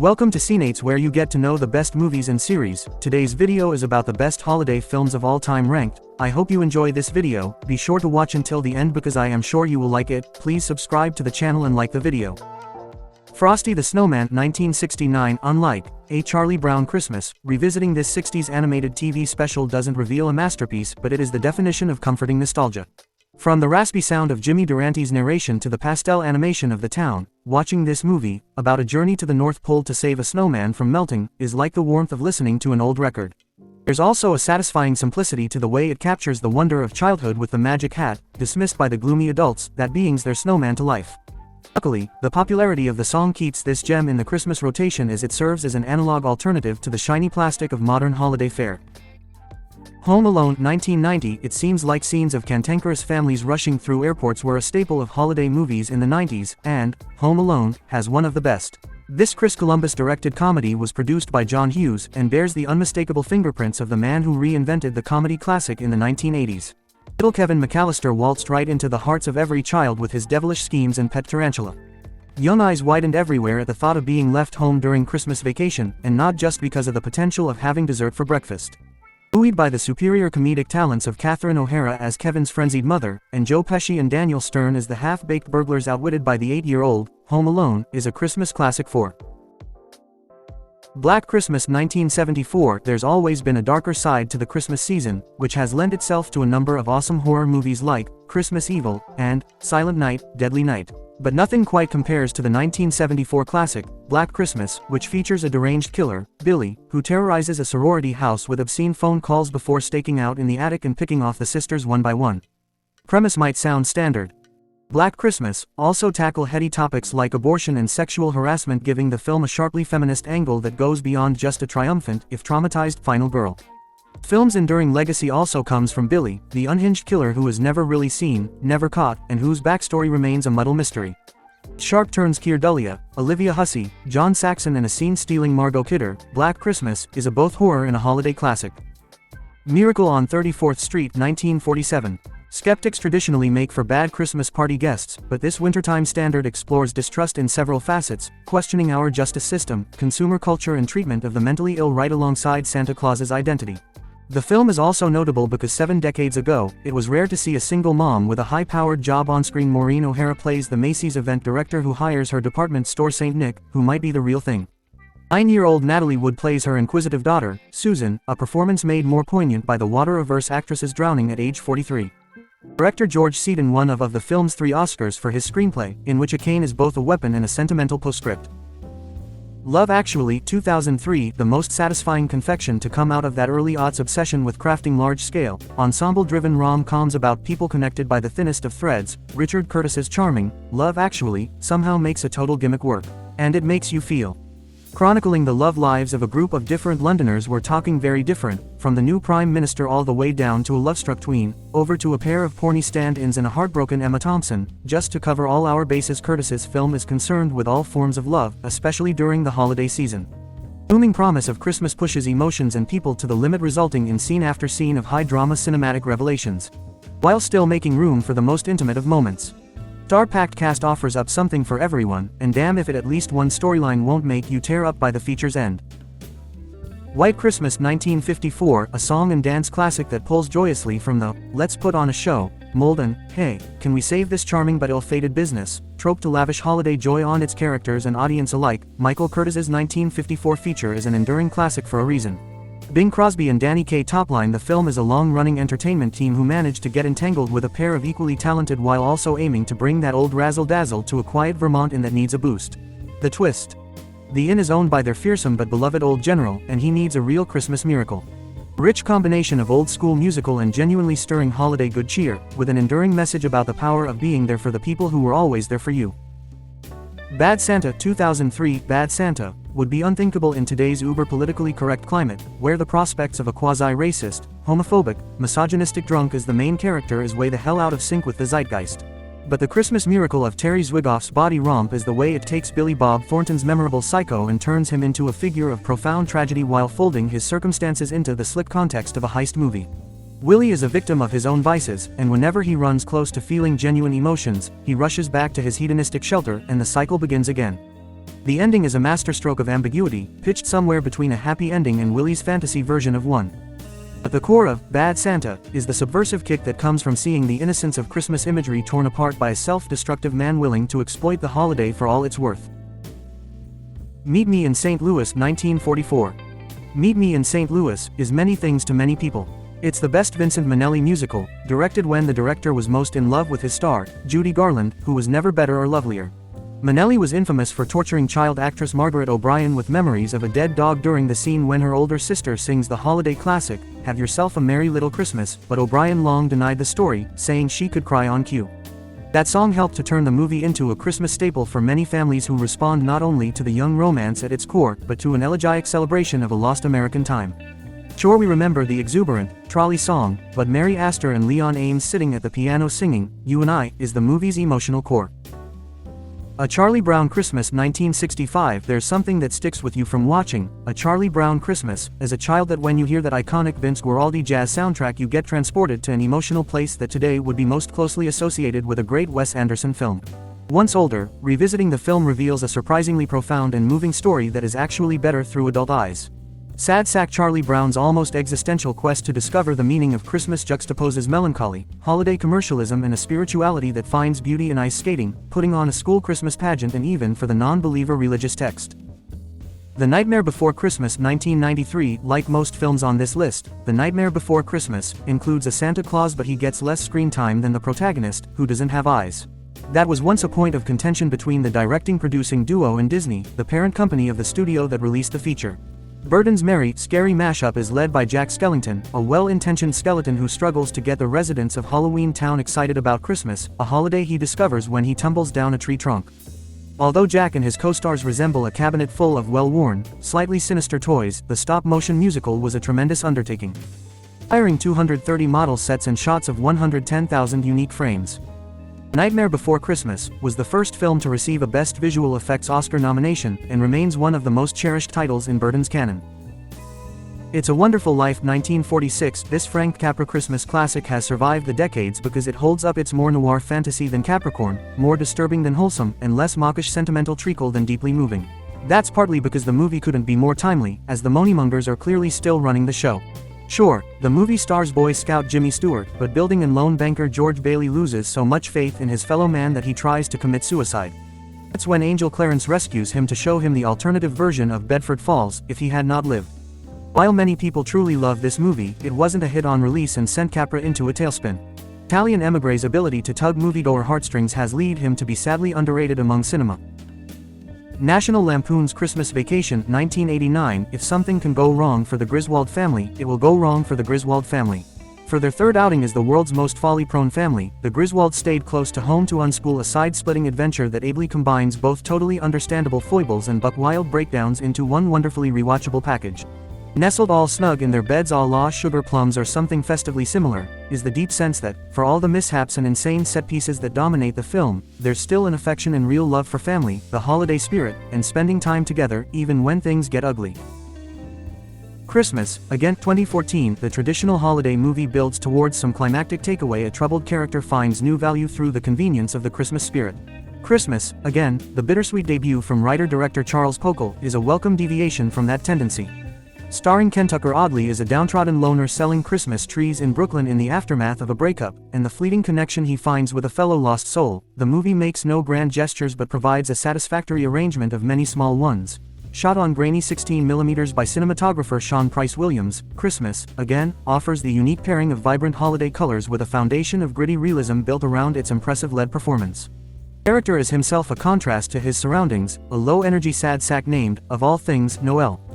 Welcome to Cineights, where you get to know the best movies and series. Today's video is about the best holiday films of all time ranked. I hope you enjoy this video. Be sure to watch until the end because I am sure you will like it. Please subscribe to the channel and like the video. Frosty the Snowman, 1969. Unlike A Charlie Brown Christmas, revisiting this 60s animated TV special doesn't reveal a masterpiece, but it is the definition of comforting nostalgia. From the raspy sound of Jimmy Durante's narration to the pastel animation of the town, watching this movie, about a journey to the North Pole to save a snowman from melting, is like the warmth of listening to an old record. There's also a satisfying simplicity to the way it captures the wonder of childhood with the magic hat, dismissed by the gloomy adults, that beings their snowman to life. Luckily, the popularity of the song keeps this gem in the Christmas rotation as it serves as an analog alternative to the shiny plastic of modern holiday fare. Home Alone, 1990. It seems like scenes of cantankerous families rushing through airports were a staple of holiday movies in the 90s, and Home Alone has one of the best. This Chris Columbus-directed comedy was produced by John Hughes and bears the unmistakable fingerprints of the man who reinvented the comedy classic in the 1980s. Little Kevin McAllister waltzed right into the hearts of every child with his devilish schemes and pet tarantula. Young eyes widened everywhere at the thought of being left home during Christmas vacation, and not just because of the potential of having dessert for breakfast. Buoyed by the superior comedic talents of Catherine O'Hara as Kevin's frenzied mother, and Joe Pesci and Daniel Stern as the half-baked burglars outwitted by the 8-year-old, Home Alone is a Christmas classic for. Black Christmas, 1974. There's always been a darker side to the Christmas season, which has lent itself to a number of awesome horror movies like Christmas Evil and Silent Night, Deadly Night. But nothing quite compares to the 1974 classic, Black Christmas, which features a deranged killer, Billy, who terrorizes a sorority house with obscene phone calls before staking out in the attic and picking off the sisters one by one. Premise might sound standard. Black Christmas also tackle heady topics like abortion and sexual harassment, giving the film a sharply feminist angle that goes beyond just a triumphant, if traumatized, final girl. The film's enduring legacy also comes from Billy, the unhinged killer who is never really seen, never caught, and whose backstory remains a muddle mystery. Sharp turns Keir Dullea, Olivia Hussey, John Saxon, and a scene-stealing Margot Kidder, Black Christmas is a both horror and a holiday classic. Miracle on 34th Street, 1947. Skeptics traditionally make for bad Christmas party guests, but this wintertime standard explores distrust in several facets, questioning our justice system, consumer culture, and treatment of the mentally ill right alongside Santa Claus's identity. The film is also notable because 7 decades ago, it was rare to see a single mom with a high-powered job on-screen. Maureen O'Hara plays the Macy's event director who hires her department store Saint Nick, who might be the real thing. 9-year-old Natalie Wood plays her inquisitive daughter, Susan, a performance made more poignant by the water-averse actress's drowning at age 43. Director George Seaton won of the film's 3 Oscars for his screenplay, in which a cane is both a weapon and a sentimental postscript. Love Actually, 2003. The most satisfying confection to come out of that early aughts obsession with crafting large-scale, ensemble-driven rom-coms about people connected by the thinnest of threads, Richard Curtis's charming Love Actually somehow makes a total gimmick work. And it makes you feel. Chronicling the love lives of a group of different Londoners. We're talking very different, from the new Prime Minister all the way down to a love-struck tween, over to a pair of porny stand-ins and a heartbroken Emma Thompson, just to cover all our bases. Curtis's film is concerned with all forms of love, especially during the holiday season. Booming promise of Christmas pushes emotions and people to the limit, resulting in scene after scene of high-drama cinematic revelations, while still making room for the most intimate of moments. Star-packed cast offers up something for everyone, and damn if at least one storyline won't make you tear up by the feature's end. White Christmas, 1954. A song and dance classic that pulls joyously from the "let's put on a show" mold and "hey, can we save this charming but ill-fated business" trope to lavish holiday joy on its characters and audience alike. Michael Curtiz's 1954 feature is an enduring classic for a reason. Bing Crosby and Danny Kaye topline the film as a long-running entertainment team who managed to get entangled with a pair of equally talented while also aiming to bring that old razzle-dazzle to a quiet Vermont inn that needs a boost. The twist. The inn is owned by their fearsome but beloved old general, and he needs a real Christmas miracle. Rich combination of old-school musical and genuinely stirring holiday good cheer, with an enduring message about the power of being there for the people who were always there for you. Bad Santa, 2003. Bad Santa would be unthinkable in today's uber-politically correct climate, where the prospects of a quasi-racist, homophobic, misogynistic drunk as the main character is way the hell out of sync with the zeitgeist. But the Christmas miracle of Terry Zwigoff's body romp is the way it takes Billy Bob Thornton's memorable Psycho and turns him into a figure of profound tragedy while folding his circumstances into the slick context of a heist movie. Willie is a victim of his own vices, and whenever he runs close to feeling genuine emotions, he rushes back to his hedonistic shelter, and the cycle begins again. The ending is a masterstroke of ambiguity, pitched somewhere between a happy ending and Willie's fantasy version of one. At the core of Bad Santa is the subversive kick that comes from seeing the innocence of Christmas imagery torn apart by a self-destructive man willing to exploit the holiday for all it's worth. Meet Me in St. Louis, 1944. Meet Me in St. Louis is many things to many people. It's the best Vincent Minnelli musical, directed when the director was most in love with his star, Judy Garland, who was never better or lovelier. Minnelli was infamous for torturing child actress Margaret O'Brien with memories of a dead dog during the scene when her older sister sings the holiday classic, Have Yourself a Merry Little Christmas, but O'Brien long denied the story, saying she could cry on cue. That song helped to turn the movie into a Christmas staple for many families who respond not only to the young romance at its core, but to an elegiac celebration of a lost American time. Sure, we remember the exuberant, trolley song, but Mary Astor and Leon Ames sitting at the piano singing, You and I, is the movie's emotional core. A Charlie Brown Christmas, 1965. There's something that sticks with you from watching A Charlie Brown Christmas as a child, that when you hear that iconic Vince Guaraldi jazz soundtrack you get transported to an emotional place that today would be most closely associated with a great Wes Anderson film. Once older, revisiting the film reveals a surprisingly profound and moving story that is actually better through adult eyes. Sad sack Charlie Brown's almost existential quest to discover the meaning of Christmas juxtaposes melancholy, holiday commercialism and a spirituality that finds beauty in ice skating, putting on a school Christmas pageant, and even for the non-believer religious text. The Nightmare Before Christmas, 1993. Like most films on this list, The Nightmare Before Christmas includes a Santa Claus, but he gets less screen time than the protagonist, who doesn't have eyes. That was once a point of contention between the directing-producing duo and Disney, the parent company of the studio that released the feature. Burton's merry, scary mashup is led by Jack Skellington, a well-intentioned skeleton who struggles to get the residents of Halloween Town excited about Christmas, a holiday he discovers when he tumbles down a tree trunk. Although Jack and his co-stars resemble a cabinet full of well-worn, slightly sinister toys, the stop-motion musical was a tremendous undertaking, hiring 230 model sets and shots of 110,000 unique frames. Nightmare Before Christmas was the first film to receive a Best Visual Effects Oscar nomination and remains one of the most cherished titles in Burton's canon. It's a Wonderful Life, 1946. This Frank Capra Christmas classic has survived the decades because it holds up. It's more noir fantasy than Capricorn, more disturbing than wholesome, and less mawkish sentimental treacle than deeply moving. That's partly because the movie couldn't be more timely, as the Moneymongers are clearly still running the show. Sure, the movie stars Boy Scout Jimmy Stewart, but building and loan banker George Bailey loses so much faith in his fellow man that he tries to commit suicide. That's when Angel Clarence rescues him to show him the alternative version of Bedford Falls, if he had not lived. While many people truly love this movie, it wasn't a hit on release and sent Capra into a tailspin. Italian emigre's ability to tug moviegoer heartstrings has led him to be sadly underrated among cinema. National Lampoon's Christmas Vacation, 1989. If something can go wrong for the Griswold family, it will go wrong for the Griswold family. For their third outing as the world's most folly-prone family, the Griswolds stayed close to home to unspool a side-splitting adventure that ably combines both totally understandable foibles and buck-wild breakdowns into one wonderfully rewatchable package. Nestled all snug in their beds a la Sugar Plums or something festively similar, is the deep sense that, for all the mishaps and insane set pieces that dominate the film, there's still an affection and real love for family, the holiday spirit, and spending time together, even when things get ugly. Christmas, again, 2014. The traditional holiday movie builds towards some climactic takeaway. A troubled character finds new value through the convenience of the Christmas spirit. Christmas, again, the bittersweet debut from writer-director Charles Pokel, is a welcome deviation from that tendency. Starring Ken Tucker, Audley is a downtrodden loner selling Christmas trees in Brooklyn in the aftermath of a breakup, and the fleeting connection he finds with a fellow lost soul. The movie makes no grand gestures but provides a satisfactory arrangement of many small ones. Shot on grainy 16mm by cinematographer Sean Price Williams, Christmas, again, offers the unique pairing of vibrant holiday colors with a foundation of gritty realism built around its impressive lead performance. Character is himself a contrast to his surroundings, a low-energy sad sack named, of all things, Noel.